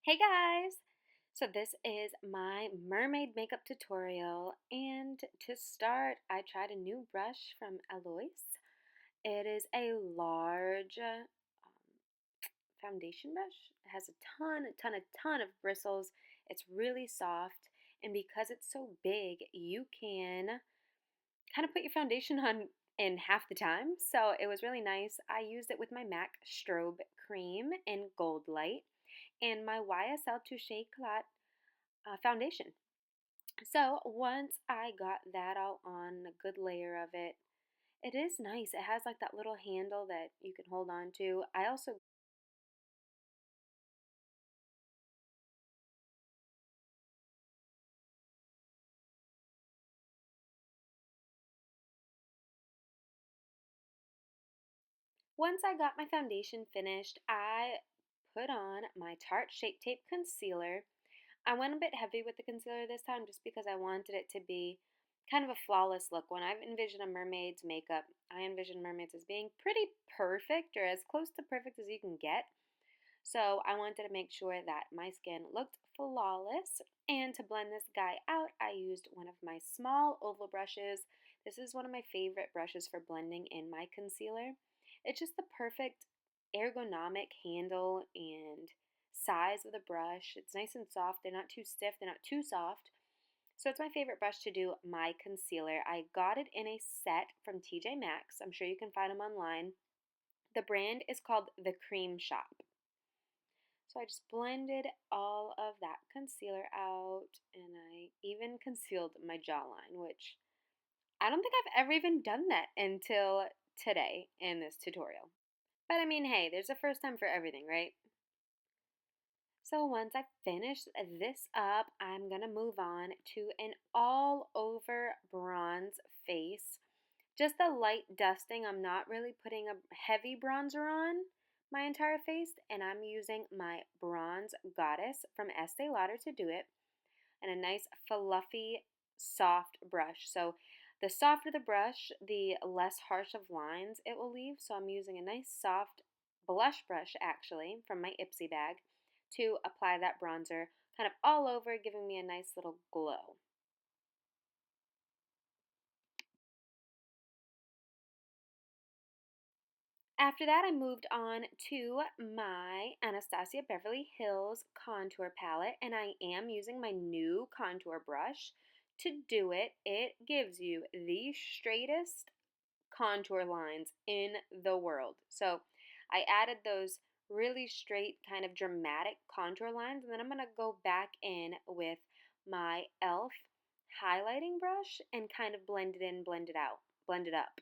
Hey guys! So this is my mermaid makeup tutorial, and to start I tried a new brush from Eloise. It is a large foundation brush. It has a ton of bristles. It's really soft, and because it's so big you can kind of put your foundation on in half the time. So it was really nice. I used it with my MAC Strobe cream in Gold Light and my YSL Touche Eclat foundation. So once I got that all on, a good layer of it, it is nice. It has like that little handle that you can hold on to. I also, once I got my foundation finished, I put on my Tarte Shape Tape Concealer. I went a bit heavy with the concealer this time just because I wanted it to be kind of a flawless look. When I envision a mermaid's makeup, I envision mermaids as being pretty perfect or as close to perfect as you can get. So I wanted to make sure that my skin looked flawless. And to blend this guy out, I used one of my small oval brushes. This is one of my favorite brushes for blending in my concealer. It's just the perfect ergonomic handle and size of the brush. It's nice and soft. They're not too stiff, they're not too soft. So it's my favorite brush to do my concealer. I got it in a set from TJ Maxx. I'm sure you can find them online. The brand is called the Creme Shop. So I just blended all of that concealer out, and I even concealed my jawline, which I don't think I've ever even done that until today in this tutorial. But I mean, hey, there's a first time for everything, right? So once I finish this up, I'm going to move on to an all over bronze face. Just a light dusting. I'm not really putting a heavy bronzer on my entire face, and I'm using my Bronze Goddess from Estee Lauder to do it, and a nice fluffy soft brush. So the softer the brush, the less harsh of lines it will leave. So I'm using a nice soft blush brush actually from my Ipsy bag to apply that bronzer kind of all over, giving me a nice little glow. After that, I moved on to my Anastasia Beverly Hills contour palette, and I am using my new contour brush to do it. It gives you the straightest contour lines in the world. So I added those really straight, kind of dramatic contour lines, and then I'm going to go back in with my e.l.f. highlighting brush and kind of blend it in, blend it out, blend it up.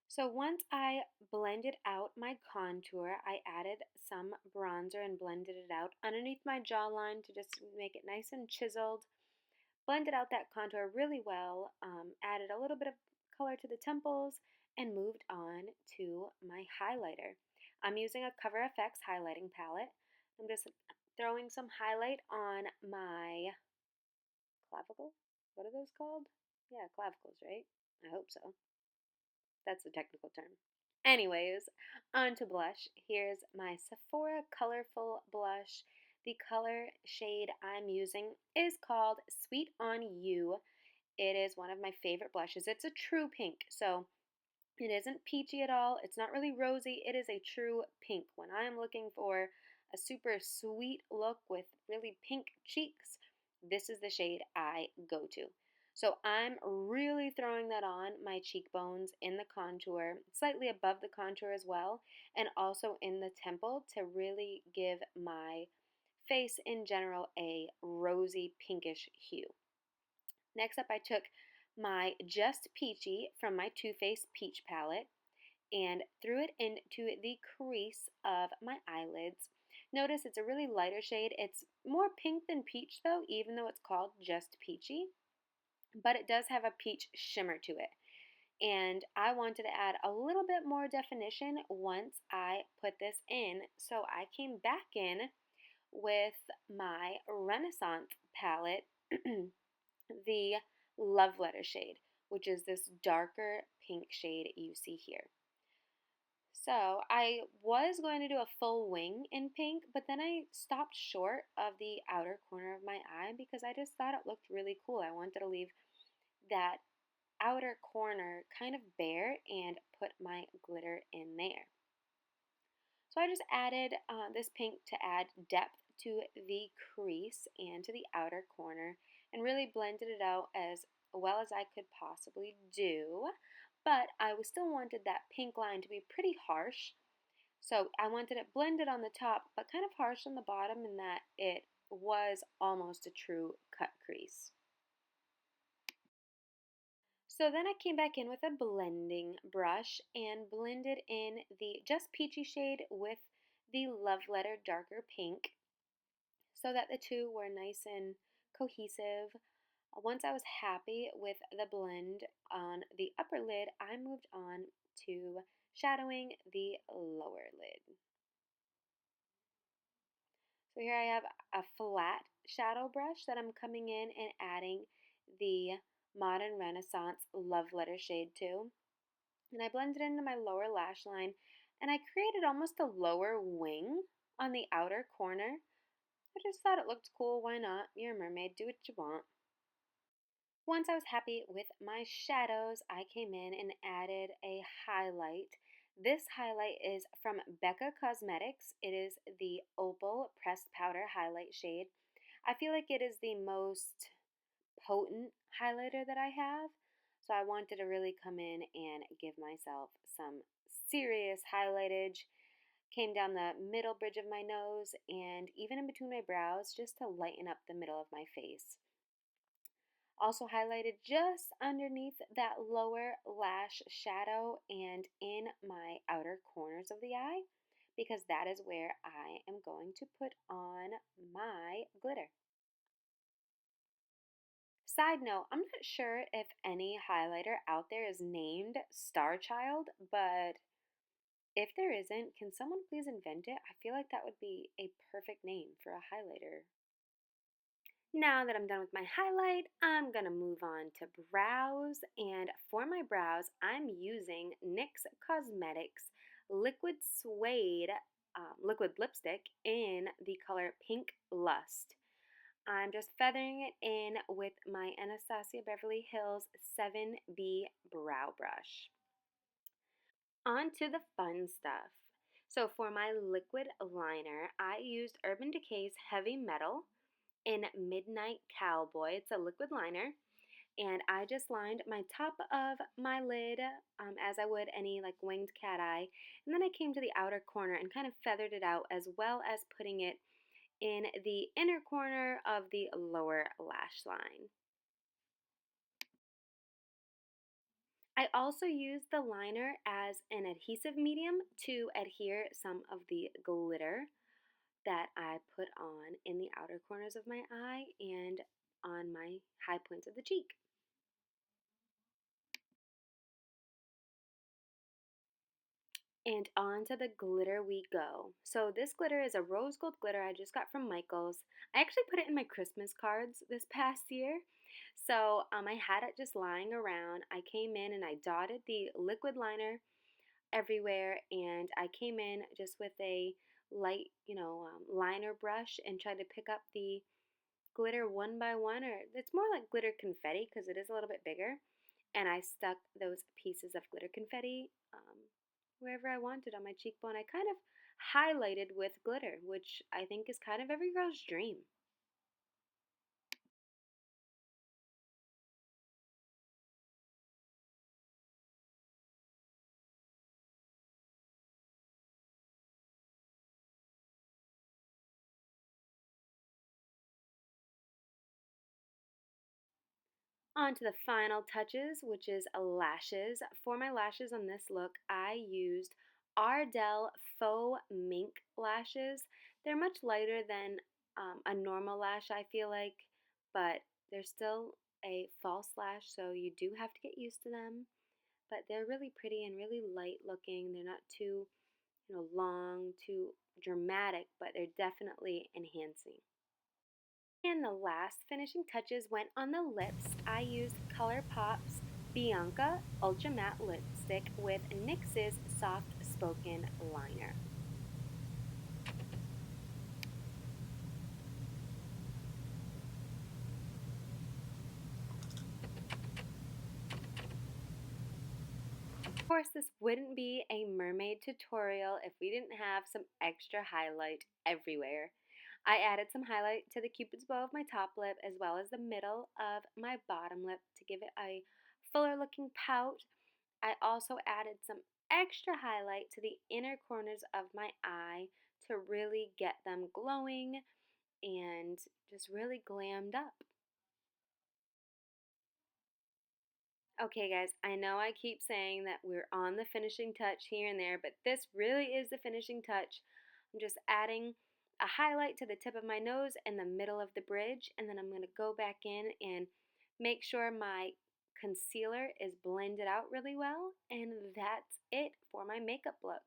So once I blended out my contour, I added some bronzer and blended it out underneath my jawline to just make it nice and chiseled. Blended out that contour really well, added a little bit of color to the temples, and moved on to my highlighter. I'm using a Cover FX highlighting palette. I'm just throwing some highlight on my clavicle. What are those called? Yeah, clavicles, right? I hope so. That's the technical term. Anyways, on to blush. Here's my Sephora Colorful Blush. The color shade I'm using is called Sweet on You. It is one of my favorite blushes. It's a true pink, so it isn't peachy at all. It's not really rosy. It is a true pink. When I'm looking for a super sweet look with really pink cheeks, this is the shade I go to. So I'm really throwing that on my cheekbones in the contour, slightly above the contour as well, and also in the temple to really give my face in general a rosy pinkish hue. Next up, I took my Just Peachy from my TooFaced Peach palette and threw it into the crease of my eyelids. Notice it's a really lighter shade. It's more pink than peach though, even though it's called Just Peachy, but it does have a peach shimmer to it. And I wanted to add a little bit more definition once I put this in, so I came back in with my Renaissance palette the Love Letter shade, which is this darker pink shade you see here. So I was going to do a full wing in pink, but then I stopped short of the outer corner of my eye because I just thought it looked really cool. I wanted to leave that outer corner kind of bare and put my glitter in there. So I just added this pink to add depth to the crease and to the outer corner and really blended it out as well as I could possibly do. But I still wanted that pink line to be pretty harsh. So I wanted it blended on the top but kind of harsh on the bottom in that it was almost a true cut crease. So then I came back in with a blending brush and blended in the just peachy shade with the Love Letter darker pink so that the two were nice and cohesive. Once I was happy with the blend on the upper lid, I moved on to shadowing the lower lid. So here I have a flat shadow brush that I'm coming in and adding the Modern Renaissance Love Letter shade to. And I blended it into my lower lash line and I created almost a lower wing on the outer corner. I just thought it looked cool. Why not? You're a mermaid. Do what you want. Once I was happy with my shadows, I came in and added a highlight. This highlight is from Becca Cosmetics. It is the Opal Pressed Powder Highlight shade. I feel like it is the most potent highlighter that I have, so I wanted to really come in and give myself some serious highlightage. Came down the middle bridge of my nose and even in between my brows just to lighten up the middle of my face. Also highlighted just underneath that lower lash shadow and in my outer corners of the eye because that is where I am going to put on my glitter. Side note, I'm not sure if any highlighter out there is named Starchild, but if there isn't, can someone please invent it? I feel like that would be a perfect name for a highlighter. Now that I'm done with my highlight, I'm going to move on to brows. And for my brows, I'm using NYX Cosmetics Liquid Suede liquid lipstick in the color Pink Lust. I'm just feathering it in with my Anastasia Beverly Hills 7B brow brush. On to the fun stuff. So for my liquid liner, I used Urban Decay's Heavy Metal in Midnight Cowboy. It's a liquid liner. And I just lined my top of my lid as I would any like winged cat eye. And then I came to the outer corner and kind of feathered it out as well as putting it in the inner corner of the lower lash line. I also used the liner as an adhesive medium to adhere some of the glitter that I put on in the outer corners of my eye and on my high points of the cheek. And on to the glitter we go. So this glitter is a rose gold glitter I just got from Michael's. I actually put it in my Christmas cards this past year. So I had it just lying around. I came in and I dotted the liquid liner everywhere and I came in just with a light, liner brush and tried to pick up the glitter one by one, or it's more like glitter confetti because it is a little bit bigger. And I stuck those pieces of glitter confetti wherever I wanted on my cheekbone. I kind of highlighted with glitter, which I think is kind of every girl's dream. On to the final touches, which is lashes. For my lashes on this look, I used Ardell Faux Mink lashes. They're much lighter than a normal lash, I feel like, but they're still a false lash, so you do have to get used to them. But they're really pretty and really light looking. They're not too, long, too dramatic, but they're definitely enhancing. And the last finishing touches went on the lips. I used ColourPop's Bianca Ultra Matte Lipstick with NYX's Soft Spoken Liner. Of course, this wouldn't be a mermaid tutorial if we didn't have some extra highlight everywhere. I added some highlight to the cupid's bow of my top lip as well as the middle of my bottom lip to give it a fuller looking pout. I also added some extra highlight to the inner corners of my eye to really get them glowing and just really glammed up. Okay, guys, I know I keep saying that we're on the finishing touch here and there, but this really is the finishing touch. I'm just adding a highlight to the tip of my nose and the middle of the bridge, and then I'm going to go back in and make sure my concealer is blended out really well, and that's it for my makeup look.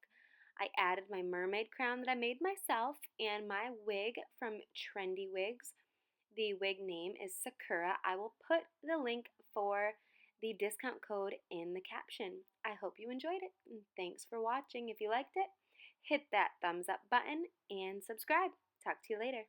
I added my mermaid crown that I made myself and my wig from Trendy Wigs. The wig name is Sakura. I will put the link for the discount code in the caption. I hope you enjoyed it. And thanks for watching. If you liked it, hit that thumbs up button and subscribe. Talk to you later.